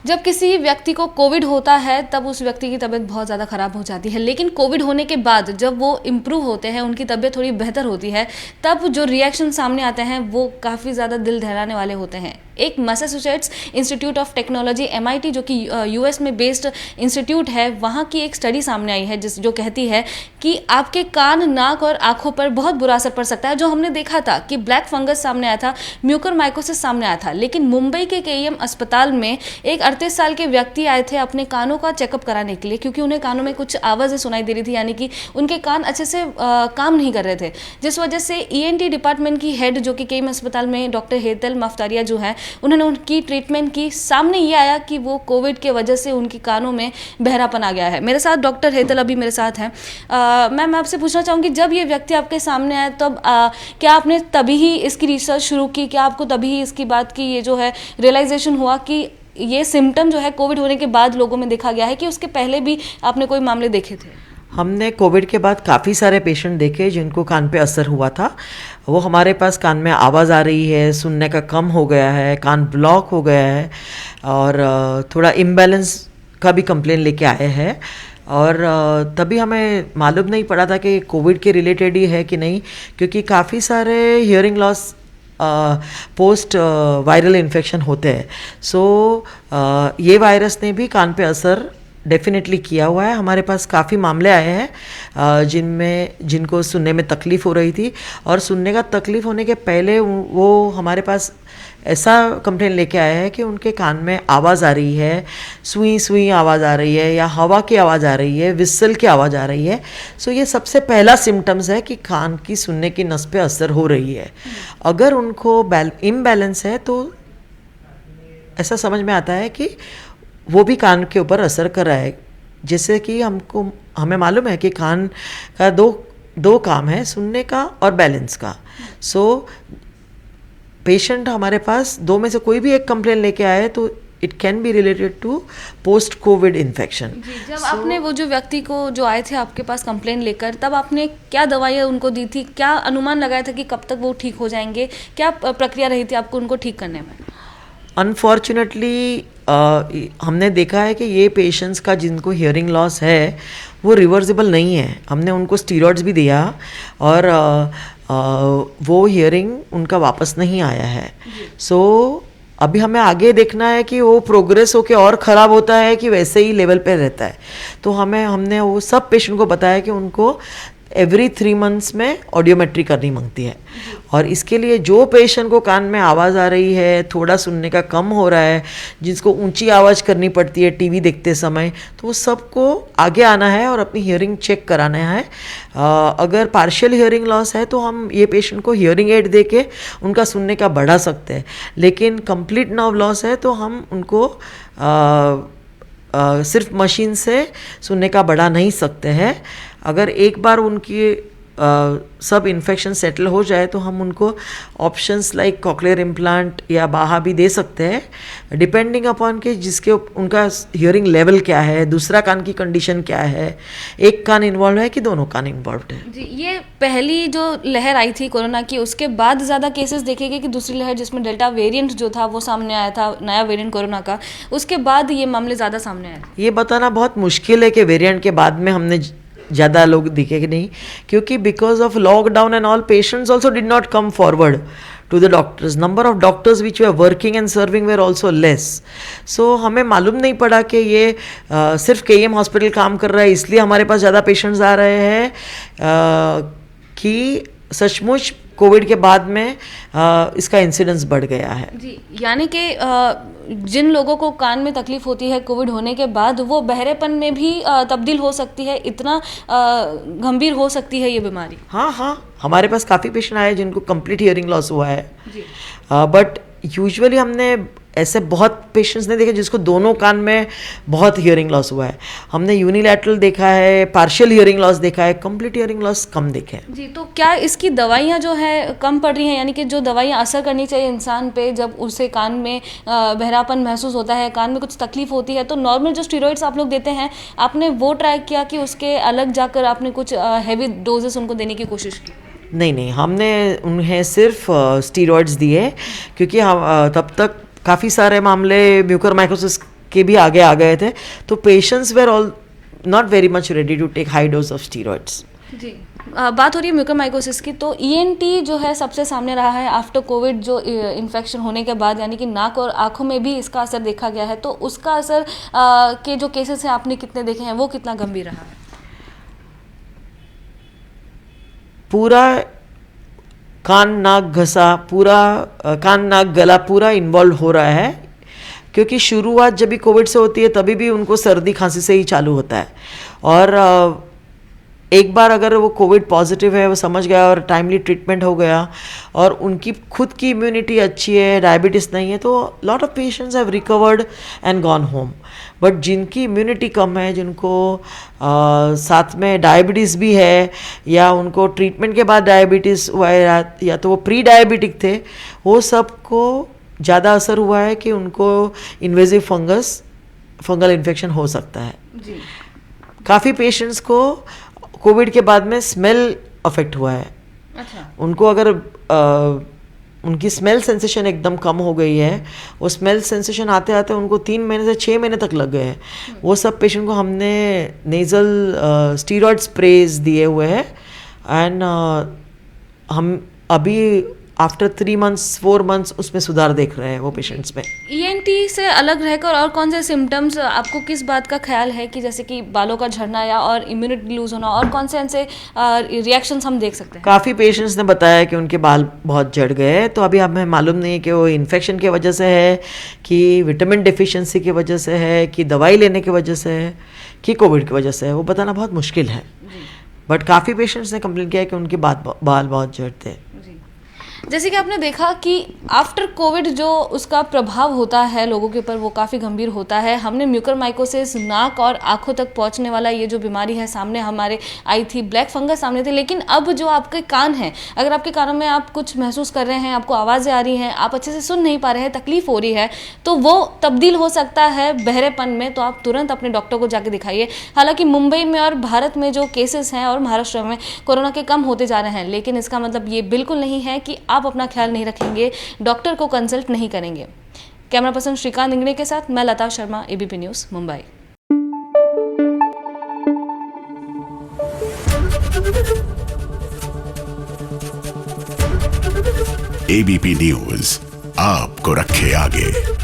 जब किसी व्यक्ति को कोविड होता है तब उस व्यक्ति की तबीयत बहुत ज़्यादा ख़राब हो जाती है, लेकिन कोविड होने के बाद जब वो इम्प्रूव होते हैं, उनकी तबीयत थोड़ी बेहतर होती है, तब जो रिएक्शन सामने आते हैं वो काफ़ी ज़्यादा दिल दहलाने वाले होते हैं। एक Massachusetts institute of technology MIT जो कि US में बेस्ड इंस्टीट्यूट है, वहाँ की एक स्टडी सामने आई है जो कहती है कि आपके कान, नाक और आँखों पर बहुत बुरा असर पड़ सकता है। जो हमने देखा था कि ब्लैक फंगस सामने आया था, म्यूकोरमाइकोसिस सामने आया था, लेकिन मुंबई के KEM अस्पताल में एक 38 साल के व्यक्ति आए थे अपने कानों का चेकअप कराने के लिए, क्योंकि उन्हें कानों में कुछ आवाज़ें सुनाई दे रही थी, यानी कि उनके कान अच्छे से काम नहीं कर रहे थे, जिस वजह से ENT डिपार्टमेंट की हेड जो कि KEM अस्पताल में डॉक्टर हेतल मफ्तारिया जो है, उन्होंने उनकी ट्रीटमेंट की। सामने ये आया कि वो कोविड के वजह से उनकी कानों में बहरापन आ गया है। मेरे साथ डॉक्टर हेतल अभी मेरे साथ हैं। मैं आपसे पूछना चाहूँगी, जब ये व्यक्ति आपके सामने आया तब क्या आपने तभी ही इसकी रिसर्च शुरू की? क्या आपको तभी ही इसकी बात की ये जो है रियलाइजेशन हुआ कि ये सिम्टम जो है कोविड होने के बाद लोगों में देखा गया है, कि उसके पहले भी आपने कोई मामले देखे थे? हमने कोविड के बाद काफ़ी सारे पेशेंट देखे जिनको कान पे असर हुआ था। वो हमारे पास कान में आवाज़ आ रही है, सुनने का कम हो गया है, कान ब्लॉक हो गया है और थोड़ा इम्बैलेंस का भी कंप्लेन लेके आए हैं। और तभी हमें मालूम नहीं पड़ा था कि कोविड के रिलेटेड ही है कि नहीं, क्योंकि काफ़ी सारे hearing loss post viral infection होते हैं। सो ये वायरस ने भी कान पे असर डेफिनेटली किया हुआ है। हमारे पास काफ़ी मामले आए हैं जिनको सुनने में तकलीफ़ हो रही थी, और सुनने का तकलीफ़ होने के पहले वो हमारे पास ऐसा कंप्लेन लेके आए हैं कि उनके कान में आवाज़ आ रही है, सुई सुई आवाज़ आ रही है, या हवा की आवाज़ आ रही है, विसल की आवाज़ आ रही है। सो ये सबसे पहला सिम्टम्स है कि कान की सुनने की नस पे असर हो रही है। अगर उनको इम्बैलेंस है तो ऐसा समझ में आता है कि वो भी कान के ऊपर असर कर रहा है। जैसे कि हमें मालूम है कि कान का दो काम है, सुनने का और बैलेंस का। सो पेशेंट हमारे पास दो में से कोई भी एक कंप्लेन लेके आए तो it can be related to post COVID infection. जब आपने वो जो व्यक्ति को जो आए थे आपके पास कंप्लेन लेकर, तब आपने क्या दवाइयाँ उनको दी थी? क्या अनुमान लगाया था कि कब तक वो ठीक हो जाएंगे? क्या प्रक्रिया रही थी आपको उनको ठीक करने में? अनफॉर्चुनेटली हमने देखा है कि ये पेशेंट्स का जिनको हियरिंग लॉस है वो रिवर्सिबल नहीं है। हमने उनको स्टीरॉइड्स भी दिया और वो हियरिंग उनका वापस नहीं आया है। सो अभी हमें आगे देखना है कि वो प्रोग्रेस होके और ख़राब होता है कि वैसे ही लेवल पे रहता है। तो हमने वो सब पेशेंट को बताया कि उनको एवरी 3 मंथ्स में ऑडियोमेट्री करनी मांगती है। और इसके लिए जो पेशेंट को कान में आवाज़ आ रही है, थोड़ा सुनने का कम हो रहा है, जिसको ऊंची आवाज़ करनी पड़ती है टीवी देखते समय, तो वो सबको आगे आना है और अपनी हियरिंग चेक कराना है। अगर पार्शियल हियरिंग लॉस है तो हम ये पेशेंट को हियरिंग एड दे के उनका सुनने का बढ़ा सकते हैं, लेकिन कंप्लीट नर्व लॉस है तो हम उनको सिर्फ मशीन से सुनने का बढ़ा नहीं सकते हैं। अगर एक बार उनकी सब इन्फेक्शन सेटल हो जाए तो हम उनको ऑप्शंस लाइक कॉकलियर इम्प्लांट या बाहा भी दे सकते हैं, डिपेंडिंग अपॉन कि उनका हियरिंग लेवल क्या है, दूसरा कान की कंडीशन क्या है, एक कान इन्वॉल्व है कि दोनों कान इन्वॉल्व है। जी, ये पहली जो लहर आई थी कोरोना की, उसके बाद ज़्यादा केसेस देखे गए कि दूसरी लहर जिसमें डेल्टा वेरिएंट जो था वो सामने आया था, नया वेरिएंट कोरोना का, उसके बाद ये मामले ज़्यादा सामने आए? ये बताना बहुत मुश्किल है कि वेरिएंट के बाद में हमने ज़्यादा लोग दिखे कि नहीं, क्योंकि because of lockdown and all patients also did not come forward to the doctors. Number of doctors which were working and serving were also less. So हमें मालूम नहीं पड़ा कि ये सिर्फ KEM हॉस्पिटल काम कर रहा है इसलिए हमारे पास ज़्यादा पेशेंट्स आ रहे हैं, कि सचमुच कोविड के बाद में इसका इंसिडेंस बढ़ गया है। जी, यानी कि जिन लोगों को कान में तकलीफ होती है कोविड होने के बाद, वो बहरेपन में भी तब्दील हो सकती है, इतना गंभीर हो सकती है ये बीमारी? हाँ, हमारे पास काफ़ी पेशेंट आए जिनको कंप्लीट हियरिंग लॉस हुआ है। बट यूजुअली हमने ऐसे बहुत पेशेंट्स ने देखे जिसको दोनों कान में बहुत हियरिंग लॉस हुआ है। हमने यूनिलैटरल देखा है, पार्शियल हियरिंग लॉस देखा है, कंप्लीट हियरिंग लॉस कम देखे हैं। जी, तो क्या इसकी दवाइयाँ जो है कम पड़ रही हैं? यानी कि जो दवाइयाँ असर करनी चाहिए इंसान पे जब उसे कान में बहरापन महसूस होता है, कान में कुछ तकलीफ होती है, तो नॉर्मल जो स्टीरॉइड्स आप लोग देते हैं, आपने वो ट्राई किया कि उसके अलग जाकर आपने कुछ हैवी डोजेस उनको देने की कोशिश की? नहीं, हमने उन्हें सिर्फ स्टीरॉइड्स दिए, क्योंकि हम तब तक काफ़ी सारे मामले म्यूकोरमाइकोसिस के भी आगे आ गए थे, तो patients were all not very much ready to take high dose of steroids. जी बात हो रही है म्यूकोरमाइकोसिस की, तो ईएनटी जो है सबसे सामने रहा है आफ्टर कोविड, जो इन्फेक्शन होने के बाद, यानी कि नाक और आंखों में भी इसका असर देखा गया है। तो उसका असर के जो केसेस हैं आपने कितने देखे हैं, वो कितना गंभीर रहा है? पूरा कान नाक घसा, पूरा कान नाक गला पूरा इन्वॉल्व हो रहा है, क्योंकि शुरुआत जब भी कोविड से होती है तभी भी उनको सर्दी खांसी से ही चालू होता है। और एक बार अगर वो कोविड पॉजिटिव है, वो समझ गया और टाइमली ट्रीटमेंट हो गया और उनकी खुद की इम्यूनिटी अच्छी है, डायबिटीज़ नहीं है, तो lot of patients have recovered and gone home. But जिनकी इम्यूनिटी कम है, जिनको साथ में डायबिटीज़ भी है, या उनको ट्रीटमेंट के बाद डायबिटीज़ हुआ है, या तो वो प्री डायबिटिक थे, वो सबको ज़्यादा असर हुआ है कि उनको इन्वेजिव फंगल इन्फेक्शन हो सकता है। जी काफ़ी पेशेंट्स को कोविड के बाद में स्मेल अफेक्ट हुआ है। अच्छा। उनको अगर उनकी स्मेल सेंसेशन एकदम कम हो गई है, वो स्मेल सेंसेशन आते आते उनको 3 महीने से 6 महीने तक लग गए हैं। वो सब पेशेंट को हमने नेज़ल स्टीरॉइड स्प्रेज दिए हुए हैं, एंड हम अभी आफ्टर 3 मंथ्स 4 मंथ्स उसमें सुधार देख रहे हैं वो पेशेंट्स में। ईएनटी से अलग रहकर और कौन से सिम्टम्स आपको किस बात का ख्याल है कि जैसे कि बालों का झड़ना या और इम्यूनिटी लूज होना, और कौन से ऐसे रिएक्शंस हम देख सकते हैं? काफ़ी पेशेंट्स ने बताया कि उनके बाल बहुत झड़ गए, तो अभी हमें मालूम नहीं है कि वो इन्फेक्शन की वजह से है, कि विटामिन डिफिशिएंसी की वजह से है, कि दवाई लेने की वजह से है, कि कोविड की वजह से है, वो बताना बहुत मुश्किल है। बट काफ़ी पेशेंट्स ने कंप्लेन किया है कि उनके बाल बहुत झड़ते हैं। जैसे कि आपने देखा कि आफ्टर कोविड जो उसका प्रभाव होता है लोगों के ऊपर, वो काफ़ी गंभीर होता है। हमने म्यूकोरमाइकोसिस, नाक और आंखों तक पहुंचने वाला ये जो बीमारी है सामने हमारे आई थी, ब्लैक फंगस सामने थे, लेकिन अब जो आपके कान हैं, अगर आपके कानों में आप कुछ महसूस कर रहे हैं, आपको आवाज़ें आ रही हैं, आप अच्छे से सुन नहीं पा रहे हैं, तकलीफ हो रही है, तो वो तब्दील हो सकता है बहरेपन में, तो आप तुरंत अपने डॉक्टर को जाके दिखाइए। हालांकि मुंबई में और भारत में जो केसेस हैं और महाराष्ट्र में कोरोना के कम होते जा रहे हैं, लेकिन इसका मतलब ये बिल्कुल नहीं है कि आप अपना ख्याल नहीं रखेंगे, डॉक्टर को कंसल्ट नहीं करेंगे। कैमरा पर्सन श्रीकांत इंगड़े के साथ मैं Lata Sharma, ABP news Mumbai. ABP news आपको रखे आगे।